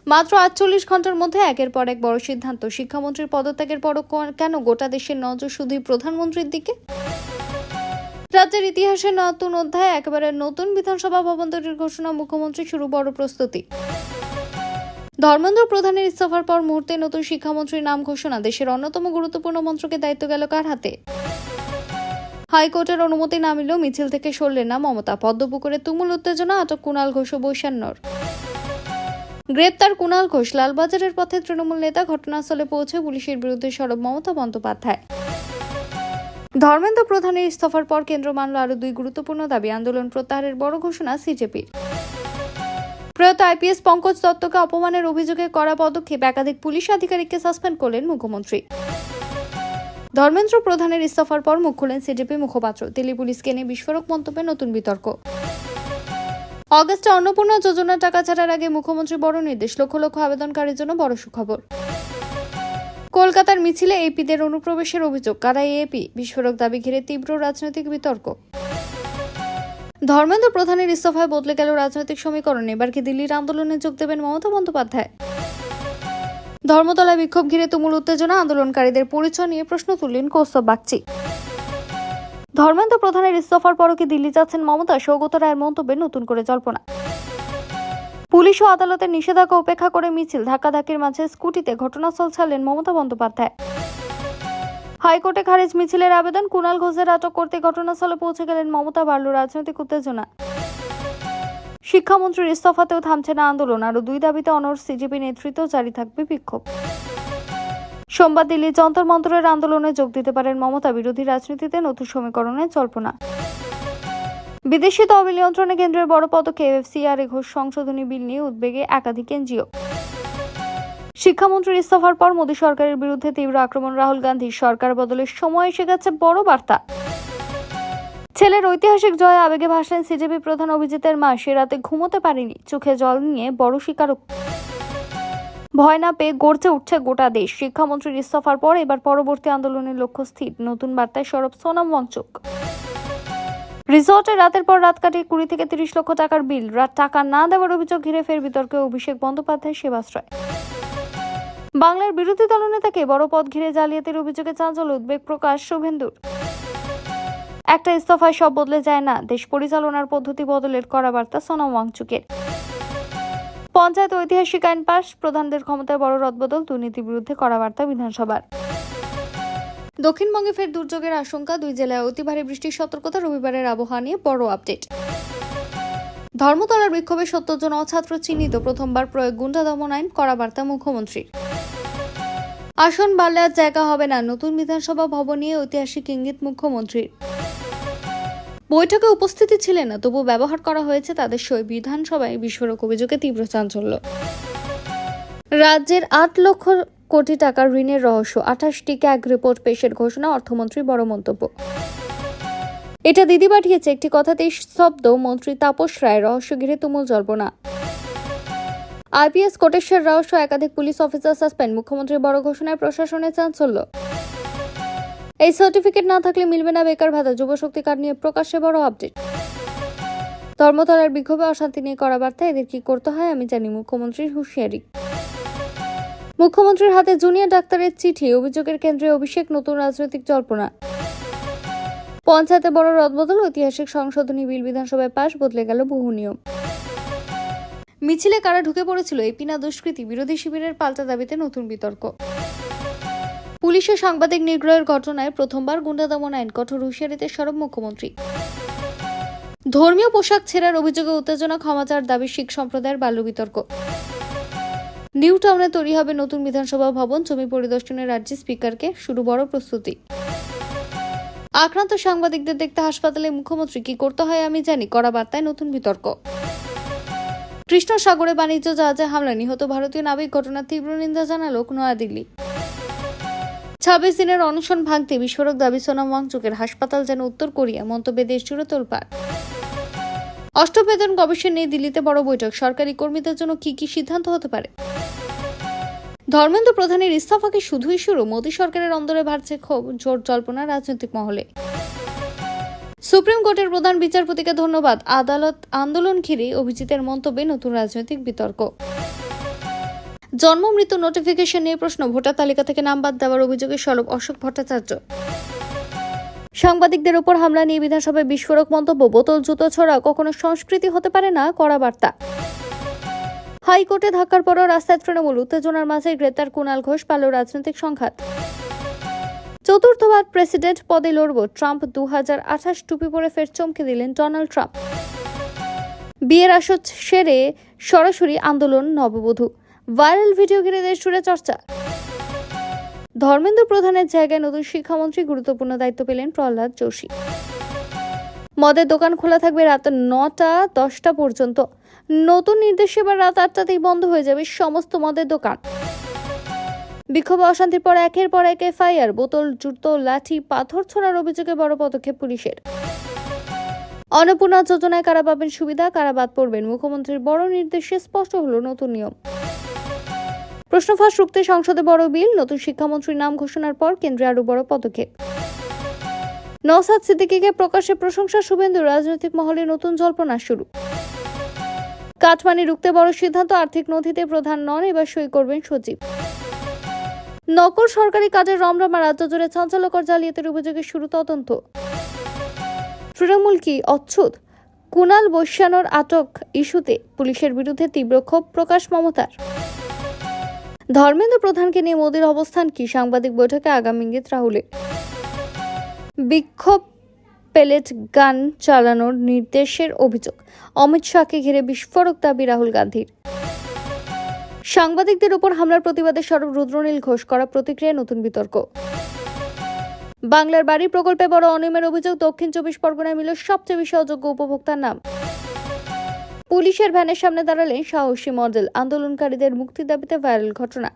মাত্র ৪৮ ঘন্টার মধ্যে একের পর এক বড় সিদ্ধান্ত। শিক্ষামন্ত্রীর পদত্যাগের পরও কেন গোটা দেশের নজর শুধুই প্রধানমন্ত্রীর দিকে? রাজ্যের ইতিহাসে নতুন অধ্যায়, একেবারে নতুন বিধানসভা ভবন তৈরির ঘোষণা, মুখ্যমন্ত্রী শুরু বড় প্রস্তুতি। ধর্মেন্দ্র প্রধানের ইস্তফার পর মুহূর্তে নতুন শিক্ষামন্ত্রীর নাম ঘোষণা। দেশের অন্যতম গুরুত্বপূর্ণ মন্ত্রকের দায়িত্ব গেল কার হাতে? হাইকোর্টের অনুমতি না মিললেও মিছিল থেকে সরলেন না মমতা। পদ্মপুকুরে তুমুল উত্তেজনা, আটক কুণাল ঘোষ ও বৈশান্যর। গ্রেপ্তার কুণাল ঘোষ। লালবাজারের পথে তৃণমূল নেতা, ঘটনাস্থলে পৌঁছে পুলিশের বিরুদ্ধে সরব মমতা বন্দ্যোপাধ্যায়। ধর্মেন্দ্র প্রধানের ইস্তফার পর কেন্দ্র মানল আরো দুই গুরুত্বপূর্ণ দাবি। আন্দোলন প্রত্যাহারের বড় ঘোষণা সিজেপির। প্রয়াত আইপিএস পঙ্কজ দত্তকে অপমানের অভিযোগে কড়া পদক্ষেপ, একাধিক পুলিশ আধিকারিককে সাসপেন্ড করলেন মুখ্যমন্ত্রী। ধর্মেন্দ্র প্রধানের ইস্তফার পর মুখ খুলেন সিজেপি মুখপাত্র। দিল্লি পুলিশকে নিয়ে বিস্ফোরক মন্তব্যে নতুন বিতর্ক। অগস্টে অন্নপূর্ণা যোজনার টাকা ছাড়ার আগে মুখ্যমন্ত্রী বড় নির্দেশ, লক্ষ লক্ষ আবেদনকারীর জন্য বড় সুখবর। কলকাতার মিছিলে এপিদের অনুপ্রবেশের অভিযোগ, কারা এপি? বিস্ফোরক দাবি ঘিরে তীব্র রাজনৈতিক বিতর্ক। ধর্মেন্দ্র প্রধানের ইস্তফায় বদলে গেল রাজনৈতিক সমীকরণ। এবার কি দিল্লির আন্দোলনে যোগ দেবেন মমতা বন্দ্যোপাধ্যায়? ধর্মতলায় বিক্ষোভ ঘিরে তুমুল উত্তেজনা, আন্দোলনকারীদের পরিচয় নিয়ে প্রশ্ন তুললেন কৌস্তব বাগচি। ধর্মেন্দ্র প্রধানের ইস্তফার পরও কি দিল্লি যাচ্ছেন মমতা? সৌগত রায়ের মন্তব্যে নতুন করে জল্পনা। পুলিশ ও আদালতের নিষেধাজ্ঞা উপেক্ষা করে মিছিল, ধাক্কাধাক্কির মাঝে স্কুটিতে ঘটনাস্থল ছাড়লেন মমতা বন্দ্যোপাধ্যায়। হাইকোর্টে খারিজ মিছিলের আবেদন, কুণাল ঘোষের আটক করতে ঘটনাস্থলে পৌঁছে গেলেন মমতা, বাড়ল রাজনৈতিক উত্তেজনা। শিক্ষামন্ত্রীর ইস্তফাতেও থামছে না আন্দোলন, আরো দুই দাবিতে অনড় সিজেপি নেতৃত্ব, জারি থাকবে বিক্ষোভ। সোমবার দিল্লির যন্তর মন্তরের আন্দোলনে যোগ দিতে পারেন মমতা, বিরোধী রাজনীতিতে নতুন সমীকরণের জল্পনা। বিদেশি তহবিল নিয়ন্ত্রণে কেন্দ্রের বড় পদক্ষেপ, এফসিআরএ ঘোষ সংশোধনী বিল নিয়ে উদ্বেগে একাধিক এনজিও। শিক্ষামন্ত্রীর ইস্তফার পর মোদী সরকারের বিরুদ্ধে তীব্র আক্রমণ রাহুল গান্ধীর। সরকার বদলের সময় এসে গেছে, বড় বার্তা। ছেলের ঐতিহাসিক জয়ে আবেগে ভাসলেন সিজেপি প্রধান অভিজিতের মা। সে রাতে ঘুমোতে পারেনি, চোখে জল নিয়ে বড় স্বীকারোক্তি। ভয় না পেয়ে গর্জে উঠছে গোটা দেশ। শিক্ষামন্ত্রীর ইস্তফার পর এবার পরবর্তী আন্দোলনের লক্ষ্য স্থির, নতুন বার্তায় সরব সোনাম ওয়াংচুক। রিসোর্টে রাতের পর রাত কাটিয়ে 20 থেকে 30 লক্ষ টাকার বিল, টাকা না দেওয়ার অভিযোগ ঘিরে ফের বিতর্কে অভিষেক বন্দ্যোপাধ্যায়, সেবাশ্রয়। বাংলার বিরোধী দলনেতাকে বড় পদ ঘিরে জালিয়াতির অভিযোগে চাঞ্চল্য, উদ্বেগ প্রকাশ শুভেন্দুর। একটা ইস্তফায় সব বদলে যায় না, দেশ পরিচালনার পদ্ধতি বদলের কড়া বার্তা সোনাম ওয়াংচুকের। পঞ্চায়েত ঐতিহাসিক আইন পাশ, প্রধানদের ক্ষমতায় বড় রদবদল, দুর্নীতির বিরুদ্ধে কড়া বার্তা বিধানসভার। দক্ষিণবঙ্গে ফের দুর্যোগের আশঙ্কা, 2 জেলায় অতি ভারী বৃষ্টির সতর্কতা। রবিবারের আবহাওয়া নিয়ে বড় আপডেট। ধর্মতলার বিক্ষোভে 70 জন অছাত্র চিহ্নিত, প্রথমবার প্রয়োগ গুন্ডা দমন আইন, কড়া বার্তা মুখ্যমন্ত্রীর। আসন বাড়লে আর জায়গা হবে না, নতুন বিধানসভা ভবন নিয়ে ঐতিহাসিক ইঙ্গিত মুখ্যমন্ত্রীর। বৈঠকে উপস্থিতি ছিলেন না, তবু ব্যবহার করা হয়েছে তাদের সই। বিধানসভায় বিস্ফোরক অভিযোগে তীব্র চাঞ্চল্য। রাজ্যের 8 লক্ষ কোটি টাকার ঋণের রহস্য, 28টি ক্যাগ রিপোর্ট পেশের ঘোষণা, অর্থমন্ত্রীর বড় মন্তব্য। এটা দিদি পাঠিয়েছে, একটি কথাতেই স্তব্ধ মন্ত্রী তাপস রায়, রহস্য ঘিরে তুমুল জল্পনা। আইপিএস কোটেশ্বর রাও সহ একাধিক পুলিশ অফিসার সাসপেন্ড, মুখ্যমন্ত্রীর বড় ঘোষণায় প্রশাসনের চাঞ্চল্য। এই সার্টিফিকেট না থাকলে মিলবে না বেকার ভাতা, যুবশক্তি কার্ড নিয়ে প্রকাশ্যে বড় আপডেট। ধর্মতলার বিক্ষোভে অশান্তি নিয়ে কড়া বার্তা, এদের কি করতে হয় আমি জানি, মুখ্যমন্ত্রীর হুঁশিয়ারি। মুখ্যমন্ত্রীর হাতে জুনিয়র ডাক্তারের চিঠি, অভিযোগের কেন্দ্রে অভিষেক, নতুন রাজনৈতিক জল্পনা। পঞ্চায়েতে বড় রদবদল, ঐতিহাসিক সংশোধনী বিল বিধানসভায় পাশ, বদলে গেল বহু নিয়ম। মিছিলে কারা ঢুকে পড়েছিল, এপি না দুষ্কৃতী? বিরোধী শিবিরের পাল্টা দাবিতে নতুন বিতর্ক। পুলিশের সাংবাদিক নিগ্রহের ঘটনায় প্রথমবার গুন্ডা দমন আইন, কঠোর হুঁশিয়ারিতে সরব মুখ্যমন্ত্রী। ধর্মীয় পোশাক ছেঁড়ার অভিযোগে উত্তেজনা, ক্ষমা চাওয়ার দাবি শিখ সম্প্রদায়ের বাল্য বিতর্ক। নিউ টাউনে তৈরি হবে নতুন বিধানসভা ভবন, জমি পরিদর্শনের রাজ্যের স্পিকারকে, শুরু বড় প্রস্তুতি। আক্রান্ত সাংবাদিকদের দেখতে হাসপাতালে মুখ্যমন্ত্রী, কি করতে হয় আমি জানি, কড়া বার্তায় নতুন বিতর্ক। কৃষ্ণ সাগরে বাণিজ্য জাহাজে হামলা, নিহত ভারতীয় নাবিক, ঘটনার তীব্র নিন্দা জানালো নয়াদিল্লি। 26 দিনের অনশন ভাঙতে বিস্ফোরক দাবি সোনাম ওয়াংচুকের, হাসপাতাল যেন উত্তর কোরিয়া, মন্তব্যে দেশ জুড়ে তোলপাড়। অষ্টম বেতন কমিশন নিয়ে দিল্লিতে বড় বৈঠক, সরকারি কর্মীদের জন্য কি কি সিদ্ধান্ত হতে পারে। ধর্মেন্দ্র প্রধানের ইস্তফাকে শুধুই শুরু, মোদী সরকারের অন্দরে বাড়ছে ক্ষোভ, জোর জল্পনা রাজনৈতিক মহলে। সুপ্রিম কোর্টের প্রধান বিচারপতিকে ধন্যবাদ, আদালত আন্দোলন ঘিরে অভিজিতের মন্তব্যে নতুন রাজনৈতিক বিতর্ক। জন্ম মৃত্যু নোটিফিকেশন নিয়ে প্রশ্ন, ভোটার তালিকা থেকে নাম বাদ দেওয়ার অভিযোগে সরব অশোক ভট্টাচার্য। সাংবাদিকদের উপর হামলা নিয়ে বিধানসভায় বিস্ফোরক মন্তব্য, বোতল জুতো ছোড়া কখনো সংস্কৃতি হতে পারে না, কড়া বার্তা। হাইকোর্টে ধাক্কার পরও রাস্তায় তৃণমূল, উত্তেজনার মাঝে গ্রেপ্তার কুণাল ঘোষ, পাল্ল রাজনৈতিক সংঘাত। চতুর্থবার প্রেসিডেন্ট পদে লড়ব ট্রাম্প 2028, টুপি পরে ফের চমকে দিলেন ডোনাল্ড ট্রাম্প। বিয়ের আসর সেরে সরাসরি আন্দোলন নববধূ, ভাইরাল ভিডিও ঘিরে দেশ জুড়ে চর্চা। ধর্মেন্দ্র প্রধানের জায়গায় নতুন শিক্ষামন্ত্রী, গুরুত্বপূর্ণ দায়িত্ব পেলেন প্রহ্লাদ যোশী। মদের দোকান খোলা থাকবে রাত 9টা 10টা পর্যন্ত। নতুন নির্দেশে এবার রাত 8টাতেই বন্ধ হয়ে যাবে সমস্ত মদের দোকান। বিক্ষোভ অশান্তির পর একের পর এক এফআইআর, বোতল জুতো লাঠি পাথর ছোড়ার অভিযোগে বড় পদক্ষেপ পুলিশের। অন্নপূর্ণা যোজনায় কারা পাবেন সুবিধা, কারা বাদ পড়বেন, মুখ্যমন্ত্রীর বড় নির্দেশে স্পষ্ট হলো নতুন নিয়ম। প্রশ্ন ফাঁস রুখতে সংসদে বড় বিল, নতুন শিক্ষামন্ত্রীর নাম ঘোষণার পর কেন্দ্রে আরো বড় পদক্ষেপ। নওশাদ সিদ্দিকীকে প্রকাশ্যে প্রশংসা শুভেন্দু, রাজনৈতিক মহলে নতুন জল্পনা শুরু। কাটমানি রুখতে বড় সিদ্ধান্ত, আর্থিক নথিতে প্রধান নন, এবার সই করবেন সচিব। নকল সরকারি কাজের রমরমা, রাজ্য জুড়ে চাঞ্চল্যকর জালিয়াতির অভিযোগে শুরু তদন্ত। তৃণমূল কি অচ্ছুত, কুণাল বৈশ্যানোর আটক ইস্যুতে পুলিশের বিরুদ্ধে তীব্র ক্ষোভ প্রকাশ মমতার। ধর্মেন্দ্র প্রধানকে নিয়ে মোদির অবস্থান কি, সাংবাদিক বৈঠকে আগাম ইঙ্গিত রাহুলের। বিক্ষোভ পেলেট গান চালানোর নির্দেশের অভিযোগ, অমিত শাহকে ঘিরে বিস্ফোরক দাবি রাহুল গান্ধীর। সাংবাদিকদের উপর হামলার প্রতিবাদে সরব রুদ্রনীল ঘোষ, করা প্রতিক্রিয়ায় নতুন বিতর্ক। বাংলার বাড়ি প্রকল্পে বড় অনিয়মের অভিযোগ, দক্ষিণ 24 পরগনায় মিলল সবচেয়ে বেশি অযোগ্য উপভোক্তার নাম। পুলিশের ভ্যানের সামনে দাঁড়ালেন সাহসী মডেল, আন্দোলনকারীদের মুক্তির দাবিতে ভাইরাল ঘটনা।